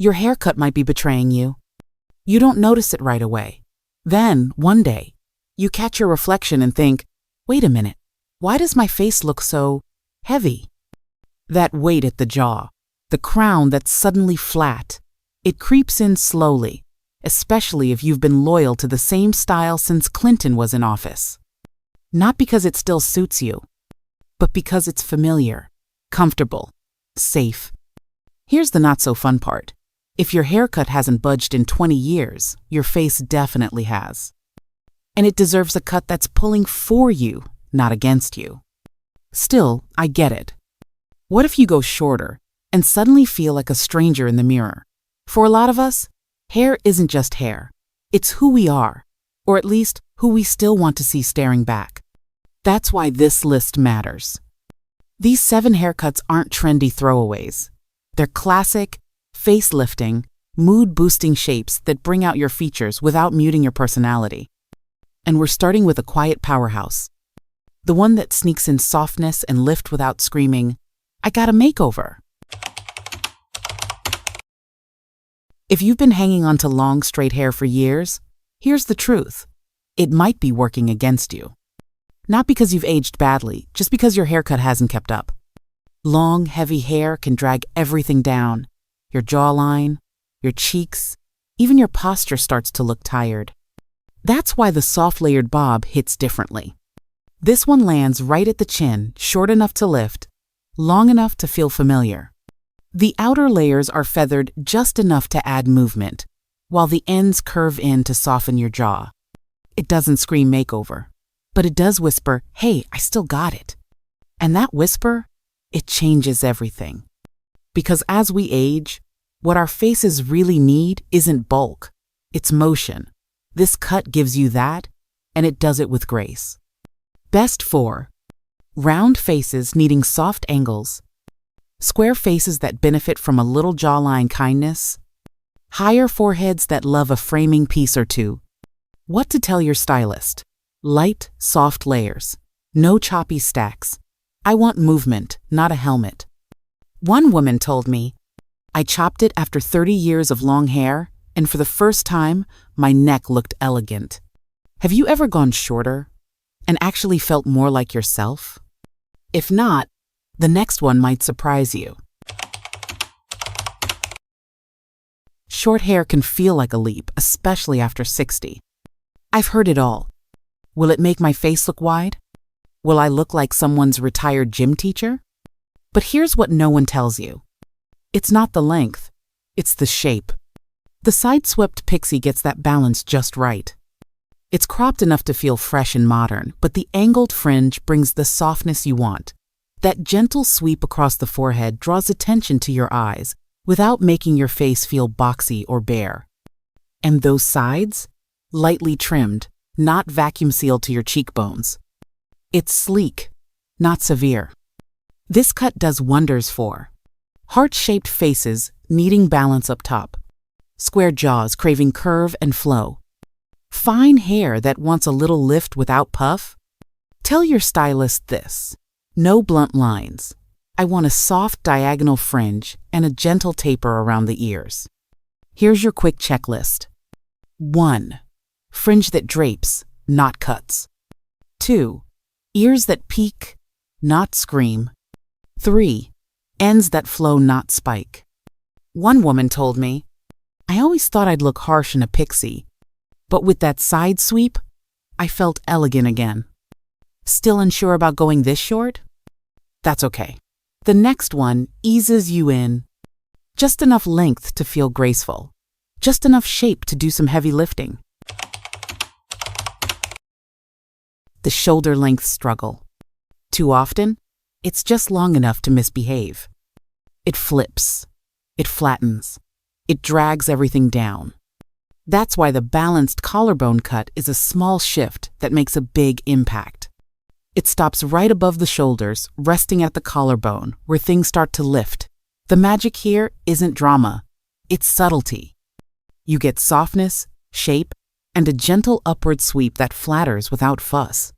Your haircut might be betraying you. You don't notice it right away. Then, one day, you catch your reflection and think, wait a minute, why does my face look so heavy? That weight at the jaw, the crown that's suddenly flat, it creeps in slowly, especially if you've been loyal to the same style since Clinton was in office. Not because it still suits you, but because it's familiar, comfortable, safe. Here's the not-so-fun part. If your haircut hasn't budged in 20 years, your face definitely has. And it deserves a cut that's pulling for you, not against you. Still, I get it. What if you go shorter and suddenly feel like a stranger in the mirror? For a lot of us, hair isn't just hair. It's who we are, or at least who we still want to see staring back. That's why this list matters. These 7 haircuts aren't trendy throwaways. They're classic, face-lifting, mood-boosting shapes that bring out your features without muting your personality. And we're starting with a quiet powerhouse. The one that sneaks in softness and lift without screaming, I got a makeover. If you've been hanging on to long, straight hair for years, here's the truth. It might be working against you. Not because you've aged badly, just because your haircut hasn't kept up. Long, heavy hair can drag everything down. Your jawline, your cheeks, even your posture starts to look tired. That's why the soft layered bob hits differently. This one lands right at the chin, short enough to lift, long enough to feel familiar. The outer layers are feathered just enough to add movement, while the ends curve in to soften your jaw. It doesn't scream makeover, but it does whisper, hey, I still got it. And that whisper, it changes everything. Because as we age, what our faces really need isn't bulk, it's motion. This cut gives you that, and it does it with grace. Best for round faces needing soft angles, square faces that benefit from a little jawline kindness, higher foreheads that love a framing piece or two. What to tell your stylist? Light, soft layers. No choppy stacks. I want movement, not a helmet. One woman told me, I chopped it after 30 years of long hair, and for the first time, my neck looked elegant. Have you ever gone shorter and actually felt more like yourself? If not, the next one might surprise you. Short hair can feel like a leap, especially after 60. I've heard it all. Will it make my face look wide? Will I look like someone's retired gym teacher? But here's what no one tells you. It's not the length, it's the shape. The side swept pixie gets that balance just right. It's cropped enough to feel fresh and modern, but the angled fringe brings the softness you want. That gentle sweep across the forehead draws attention to your eyes without making your face feel boxy or bare. And those sides? Lightly trimmed, not vacuum sealed to your cheekbones. It's sleek, not severe. This cut does wonders for heart-shaped faces needing balance up top, square jaws craving curve and flow, fine hair that wants a little lift without puff. Tell your stylist this. No blunt lines. I want a soft diagonal fringe and a gentle taper around the ears. Here's your quick checklist. 1. Fringe that drapes, not cuts. 2. Ears that peak, not scream. 3. Ends that flow, not spike. One woman told me, I always thought I'd look harsh in a pixie, but with that side sweep, I felt elegant again. Still unsure about going this short? That's okay. The next one eases you in. Just enough length to feel graceful. Just enough shape to do some heavy lifting. The shoulder length struggle. Too often, it's just long enough to misbehave. It flips. It flattens. It drags everything down. That's why the balanced collarbone cut is a small shift that makes a big impact. It stops right above the shoulders, resting at the collarbone, where things start to lift. The magic here isn't drama, it's subtlety. You get softness, shape, and a gentle upward sweep that flatters without fuss.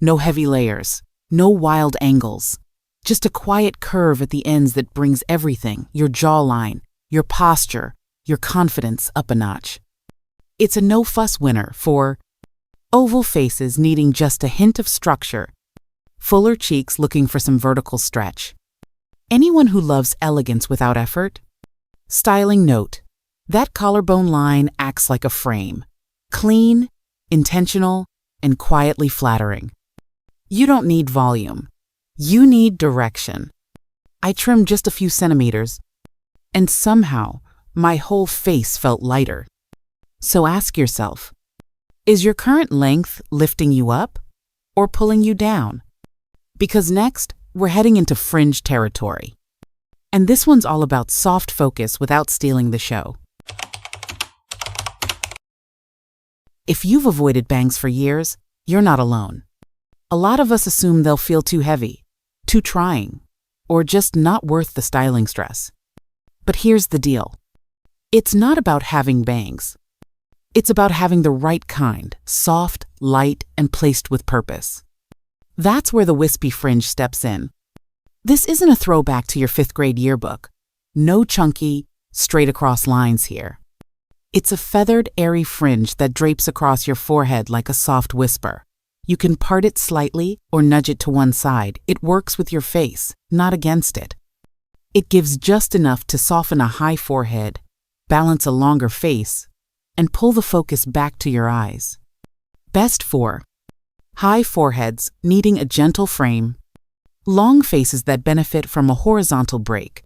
No heavy layers, no wild angles, just a quiet curve at the ends that brings everything, your jawline, your posture, your confidence up a notch. It's a no-fuss winner for oval faces needing just a hint of structure, fuller cheeks looking for some vertical stretch. Anyone who loves elegance without effort? Styling note: that collarbone line acts like a frame. Clean, intentional, and quietly flattering. You don't need volume. You need direction. I trimmed just a few centimeters, and somehow my whole face felt lighter. So ask yourself, is your current length lifting you up or pulling you down? Because next, we're heading into fringe territory. And this one's all about soft focus without stealing the show. If you've avoided bangs for years, you're not alone. A lot of us assume they'll feel too heavy, too trying, or just not worth the styling stress. But here's the deal. It's not about having bangs. It's about having the right kind, soft, light, and placed with purpose. That's where the wispy fringe steps in. This isn't a throwback to your 5th grade yearbook. No chunky, straight across lines here. It's a feathered, airy fringe that drapes across your forehead like a soft whisper. You can part it slightly or nudge it to one side. It works with your face, not against it. It gives just enough to soften a high forehead, balance a longer face, and pull the focus back to your eyes. Best for high foreheads needing a gentle frame, long faces that benefit from a horizontal break,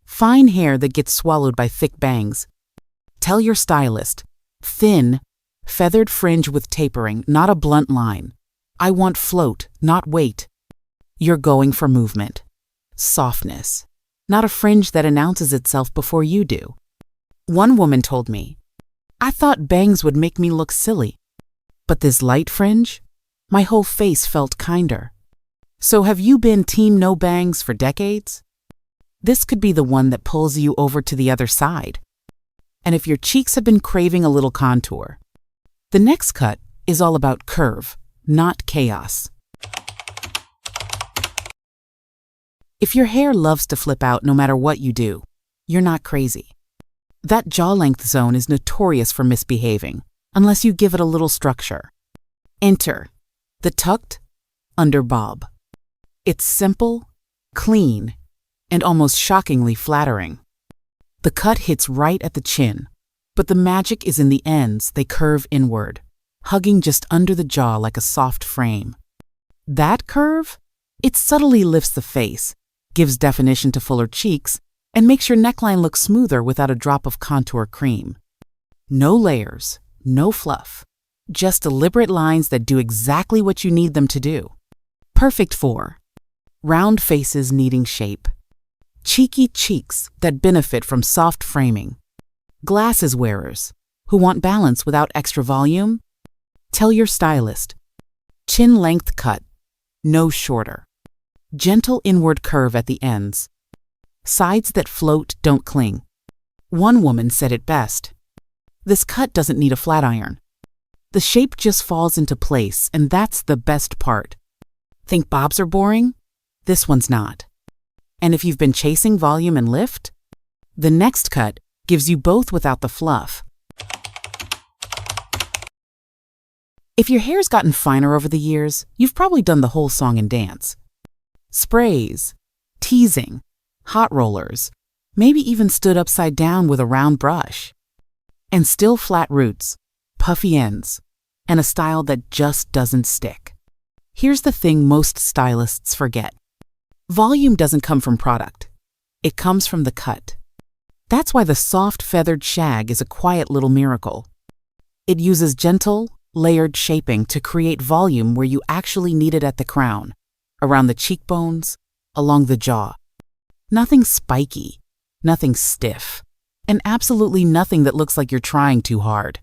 fine hair that gets swallowed by thick bangs. Tell your stylist, thin, feathered fringe with tapering, not a blunt line. I want float, not weight. You're going for movement, softness, not a fringe that announces itself before you do. One woman told me, I thought bangs would make me look silly, but this light fringe, my whole face felt kinder. So have you been team no bangs for decades? This could be the one that pulls you over to the other side. And if your cheeks have been craving a little contour, the next cut is all about curve, not chaos. If your hair loves to flip out no matter what you do, you're not crazy. That jaw length zone is notorious for misbehaving, unless you give it a little structure. Enter the tucked under bob. It's simple, clean, and almost shockingly flattering. The cut hits right at the chin, but the magic is in the ends. They curve inward, hugging just under the jaw like a soft frame. That curve? It subtly lifts the face, gives definition to fuller cheeks, and makes your neckline look smoother without a drop of contour cream. No layers, no fluff, just deliberate lines that do exactly what you need them to do. Perfect for round faces needing shape, cheeky cheeks that benefit from soft framing, glasses wearers who want balance without extra volume. Tell your stylist, chin length cut, no shorter, gentle inward curve at the ends, sides that float, don't cling. One woman said it best, this cut doesn't need a flat iron. The shape just falls into place, and that's the best part. Think bobs are boring? This one's not. And if you've been chasing volume and lift, the next cut gives you both without the fluff. If your hair's gotten finer over the years, you've probably done the whole song and dance. Sprays, teasing, hot rollers, maybe even stood upside down with a round brush. And still flat roots, puffy ends, and a style that just doesn't stick. Here's the thing most stylists forget. Volume doesn't come from product. It comes from the cut. That's why the soft feathered shag is a quiet little miracle. It uses gentle, layered shaping to create volume where you actually need it at the crown, around the cheekbones, along the jaw. Nothing spiky, nothing stiff, and absolutely nothing that looks like you're trying too hard.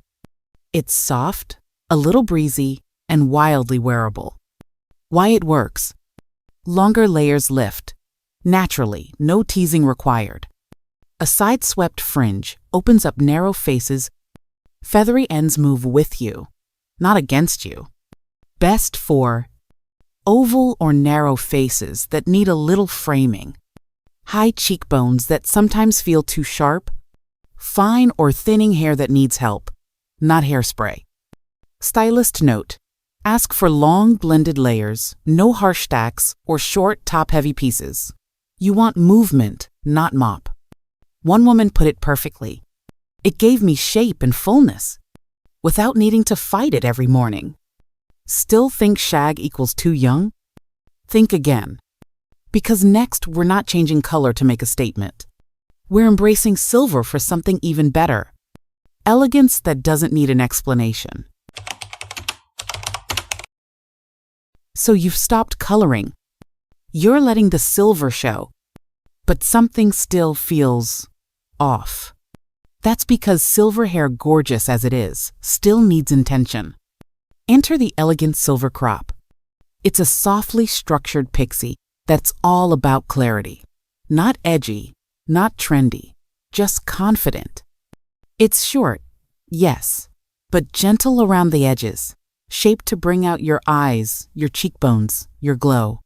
It's soft, a little breezy, and wildly wearable. Why it works? Longer layers lift. Naturally, no teasing required. A side swept fringe opens up narrow faces. Feathery ends move with you, not against you. Best for oval or narrow faces that need a little framing. High cheekbones that sometimes feel too sharp Fine or thinning hair that needs help, not hairspray. Stylist note: ask for long blended layers, no harsh stacks, or short top-heavy pieces. You want movement, not mop. One woman put it perfectly. It gave me shape and fullness, without needing to fight it every morning. Still think shag equals too young? Think again. Because next, we're not changing color to make a statement. We're embracing silver for something even better. Elegance that doesn't need an explanation. So you've stopped coloring. You're letting the silver show. But something still feels off. That's because silver hair, gorgeous as it is, still needs intention. Enter the Elegance Silver Crop. It's a softly structured pixie that's all about clarity. Not edgy, not trendy, just confident. It's short, yes, but gentle around the edges, shaped to bring out your eyes, your cheekbones, your glow.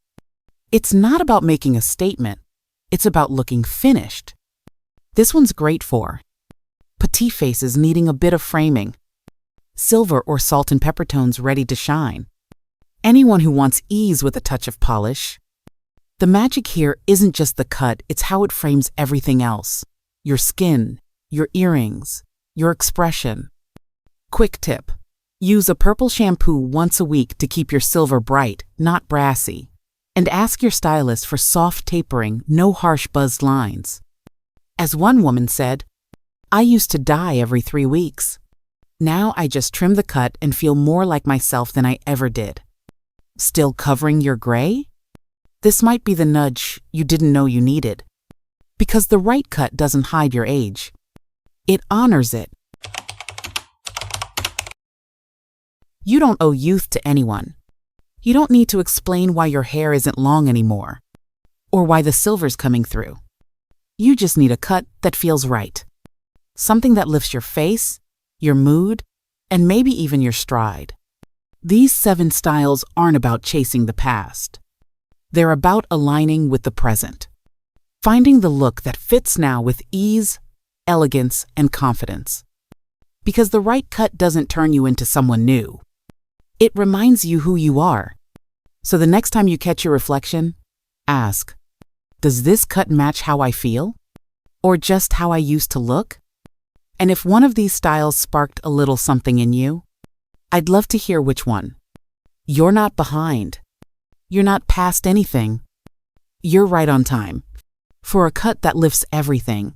It's not about making a statement, it's about looking finished. This one's great for petite faces needing a bit of framing, silver or salt and pepper tones ready to shine, anyone who wants ease with a touch of polish. The magic here isn't just the cut, it's how it frames everything else. Your skin, your earrings, your expression. Quick tip: use a purple shampoo once a week to keep your silver bright, not brassy. And ask your stylist for soft tapering, no harsh buzzed lines. As one woman said, I used to dye every 3 weeks. Now I just trim the cut and feel more like myself than I ever did. Still covering your gray? This might be the nudge you didn't know you needed. Because the right cut doesn't hide your age. It honors it. You don't owe youth to anyone. You don't need to explain why your hair isn't long anymore, or why the silver's coming through. You just need a cut that feels right. Something that lifts your face, your mood, and maybe even your stride. These 7 styles aren't about chasing the past. They're about aligning with the present. Finding the look that fits now with ease, elegance, and confidence. Because the right cut doesn't turn you into someone new. It reminds you who you are. So the next time you catch your reflection, ask, does this cut match how I feel? Or just how I used to look? And if one of these styles sparked a little something in you, I'd love to hear which one. You're not behind. You're not past anything. You're right on time. For a cut that lifts everything.